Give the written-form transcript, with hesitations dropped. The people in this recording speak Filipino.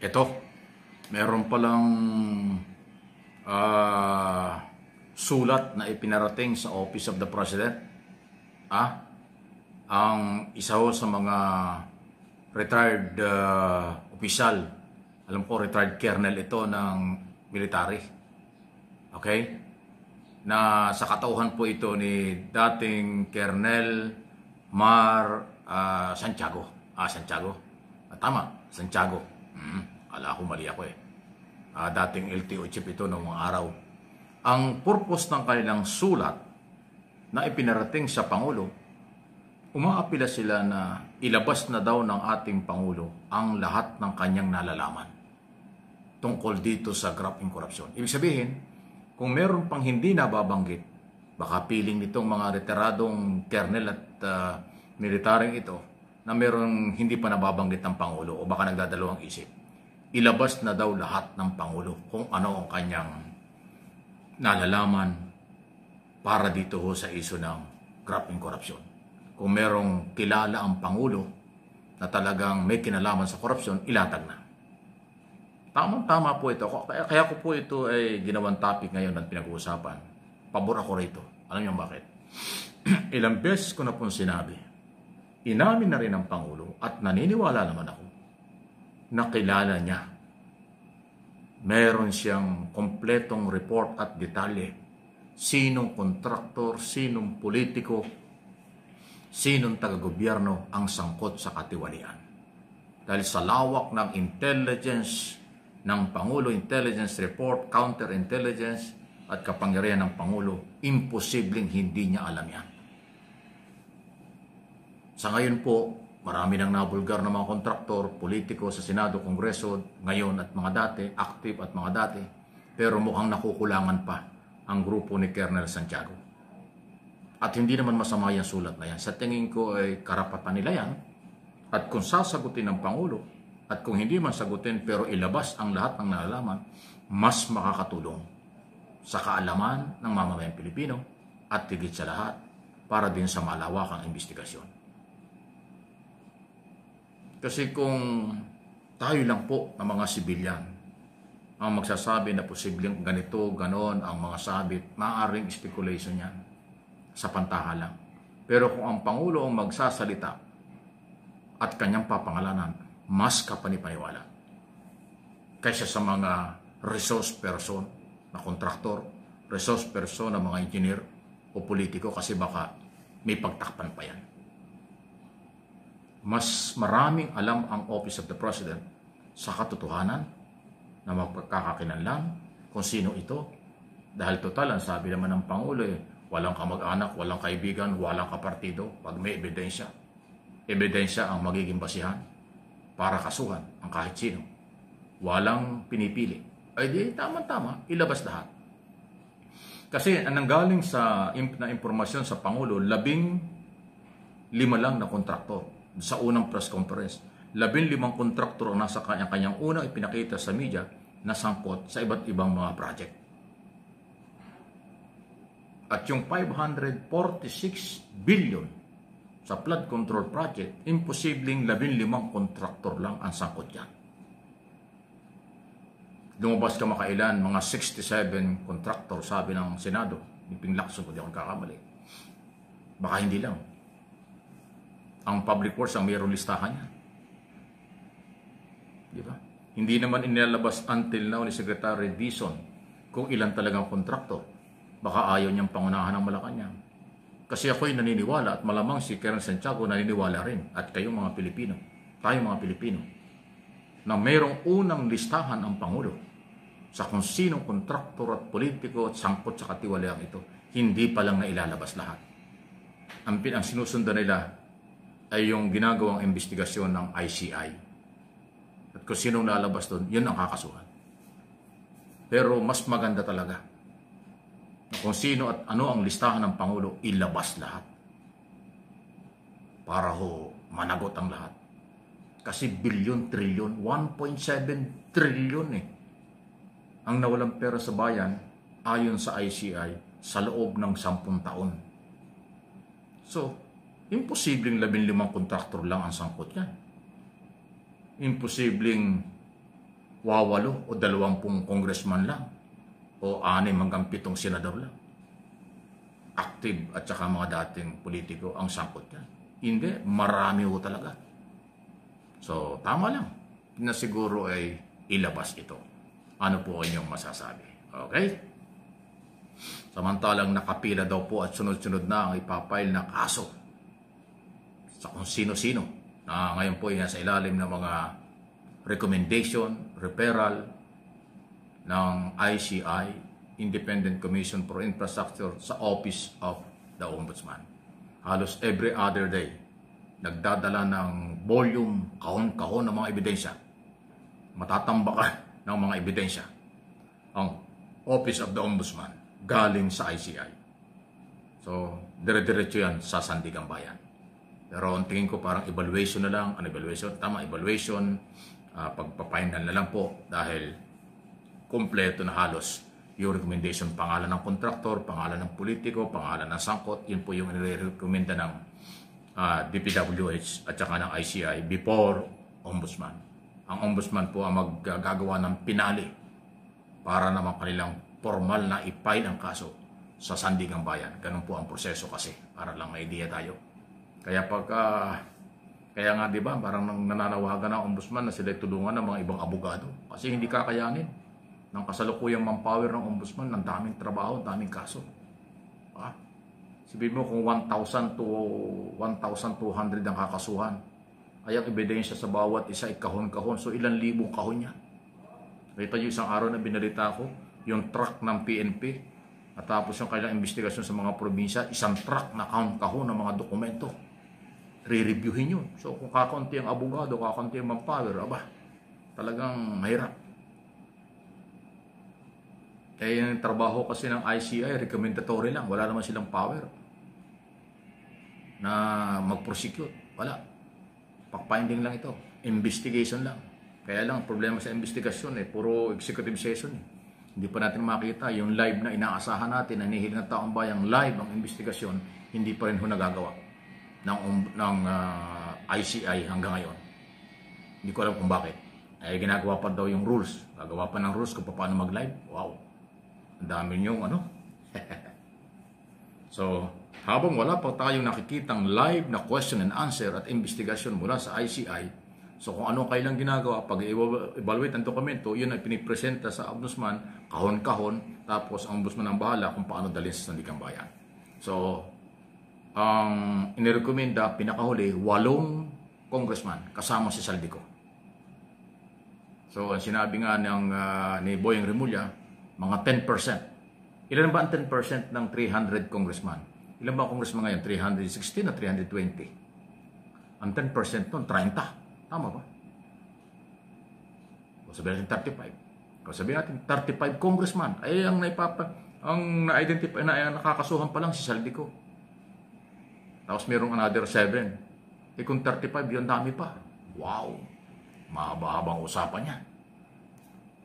Ito, meron palang sulat na ipinarating sa Office of the President. Ang isa ho sa mga retired opisyal, alam ko retired colonel ito ng military. Okay? Na sa katauhan po ito ni dating Colonel Mar Santiago. Santiago. Tama, Santiago. Ala ko mali ako eh. Dating LTO chief ito noong mga araw. Ang purpose ng kanilang sulat na ipinarating sa Pangulo, umaapila sila na ilabas na daw ng ating Pangulo ang lahat ng kanyang nalalaman tungkol dito sa graft and corruption. Ibig sabihin, kung meron pang hindi nababanggit, baka piling nitong mga retiradong kernel at militaring ito na meron hindi pa nababanggit ng Pangulo o baka nagdadalawang isip, ilabas na daw lahat ng Pangulo kung ano ang kanyang nalalaman para dito ho sa iso ng graft and corruption. Kung merong kilala ang Pangulo na talagang may kinalaman sa korupsyon, ilatag na. Tamang-tama po ito. Kaya ko po ito ay ginawang topic ngayon at pinag-uusapan. Pabor ako rito. Alam niyo bakit? Ilang beses ko na pong sinabi, inamin na rin ang Pangulo at naniniwala naman ako na kilala niya. Meron siyang kompletong report at detalye. Sinong kontraktor, sinong politiko, sinong taga-gobyerno ang sangkot sa katiwalian. Dahil sa lawak ng intelligence ng Pangulo, intelligence report, counterintelligence at kapangyarihan ng Pangulo, imposibleng hindi niya alam yan. Sa ngayon po, marami nang nabulgar na mga kontraktor, politiko sa Senado, Kongreso, ngayon at mga dati, active at mga dati, pero mukhang nakukulangan pa ang grupo ni Colonel Santiago. At hindi naman masama yung sulat na yan. Sa tingin ko ay karapatan nila yan. At kung sasagutin ng Pangulo, at kung hindi man sagutin pero ilabas ang lahat ng nalalaman, mas makakatulong sa kaalaman ng mamamayang Pilipino at higit sa lahat para din sa malawakang investigasyon. Kasi kung tayo lang po ng mga sibilyan ang magsasabi na posibleng ganito, ganon ang mga sabit, maaaring speculation yan sa pantaha lang. Pero kung ang Pangulo ang magsasalita at kanyang papangalanan, mas kapanipaniwala kaysa sa mga resource person na kontraktor, resource person na mga engineer o politiko kasi baka may pagtakpan pa yan. Mas maraming alam ang Office of the President sa katotohanan na magpagkakakilanlan kung sino ito. Dahil total, ang sabi naman ng Pangulo walang kamag-anak, walang kaibigan, walang kapartido. Pag may ebidensya, ebidensya ang magiging basihan para kasuhan ang kahit sino. Walang pinipili. Ay di, tama-tama, ilabas lahat. Kasi ang nanggaling sa impormasyon sa Pangulo, 15 lang na kontraktor sa unang press conference. 15 kontraktor ang nasa kanyang unang ipinakita sa media na sangkot sa iba't ibang mga project. At yung 546 billion sa flood control project, imposibleng 15 kontraktor lang ang sangkot yan. Lumabas ka makailan, mga 67 kontraktor, sabi ng Senado, ni Ping Lacson, kung di akong kakamali. Baka hindi lang. Ang Public Works ang mayroong listahan niya. Di ba? Hindi naman inilabas until now ni Secretary Dizon kung ilan talagang kontraktor. Baka ayaw niyang pangunahan ng Malacanang. Kasi ako'y naniniwala at malamang si Colonel Santiago naniniwala rin at kayong mga Pilipino, tayong mga Pilipino, na mayroong unang listahan ang Pangulo sa kung sinong kontraktor at politiko at sangkot sa katiwaliang ito. Hindi pa lang na ilalabas lahat. Ang sinusundan nila ay yung ginagawang investigasyon ng ICI. At kung sinong lalabas doon, yun ang kakasuhan. Pero mas maganda talaga kung sino at ano ang listahan ng Pangulo, ilabas lahat. Para ho, managot ang lahat. Kasi bilyon, trilyon, 1.7 trilyon ang nawalang pera sa bayan ayon sa ICI sa loob ng 10 taon. So, imposibleng 15 kontraktor lang ang sangkot yan. Imposibleng wawalo o 20 congressman lang o 6 hanggang 7 senador lang. Active at saka mga dating politiko ang sangkot yan. Hindi, marami ho talaga. So, tama lang na siguro ay ilabas ito. Ano po inyong masasabi? Okay? Samantalang nakapila daw po at sunod-sunod na ang ipapile na kaso sa kung sino-sino na ngayon po ay nasa ilalim ng mga recommendation, referral ng ICI, Independent Commission for Infrastructure, sa Office of the Ombudsman. Halos every other day, nagdadala ng volume, kahon-kahon ng mga ebidensya. Matatambakan ng mga ebidensya ang Office of the Ombudsman galing sa ICI. So, dire-diretso yan sa Sandigang Bayan. Pero ang tingin ko parang evaluation na lang. Ano evaluation? Tama, evaluation. Pagpapahinal na lang po dahil kompleto na halos yung recommendation, pangalan ng kontraktor, pangalan ng politiko, pangalan ng sangkot. Yun po yung nire-recommenda ng DPWH at saka ng ICI before Ombudsman. Ang Ombudsman po ang maggagawa ng pinali para naman kanilang formal na i-file ang kaso sa Sandigang Bayan. Ganun po ang proseso kasi, para lang may idea tayo. Kaya kaya nga 'di ba, parang nananawagan ng Ombudsman na sila tulungan ng mga ibang abogado kasi hindi kakayanin ng kasalukuyang manpower ng Ombudsman, ng daming trabaho, daming kaso. Sabihin mo kung 1,000 to 1,200 ang kakasuhan, ay ang ebidensya sa bawat isa ay kahon-kahon. So ilang libong kahon yan. Kita nyo isang araw na binalita ko, yung truck ng PNP, at tapos yung kailang investigasyon sa mga probinsya, isang truck na kahon-kahon ng mga dokumento. Re-reviewin yun. So kung kakunti ang abogado, kakunti ang manpower, talagang mahirap. Kaya yung trabaho kasi ng ICI, recommendatory lang. Wala naman silang power na mag-prosecute. Wala. Fact-finding lang ito. Investigation lang. Kaya lang, problema sa investigasyon puro executive session. Hindi pa natin makita yung live na inaasahan natin, na hinihiling ng taong bayang live ang investigasyon, hindi pa rin nagagawa ng ICI hanggang ngayon. Hindi ko alam kung bakit. Ay ginagawa pa daw yung rules. Gagawa pa ng rules kung paano mag-live. Wow. Ang dami niyong So, habang wala pa tayong nakikitang live na question and answer at investigasyon mula sa ICI, so kung ano kailang ginagawa, pag evaluate ang dokumento, yun ay pinipresenta sa Ombudsman, kahon-kahon, tapos ang Ombudsman ang bahala kung paano dalhin sa Sandigang Bayan. So, ang inirekomenda, pinakahuli, 8 congressman, kasama si Saldico. So, ang sinabi nga ni Boyeng Remulla, mga 10%. Ilan ba ang 10% ng 300 congressman? Ilan ba ang congressman ngayon? 316 na 320? Ang 10% nun, 30. Tama ba? O sabihin natin 35. O sabihin natin 35 congressman. Ay, ang na-identify, nakakasuhan pa lang si Saldico. Tapos mayroong another 7. Kung 35, yun dami pa. Wow! Mahaba-habang usapan niya.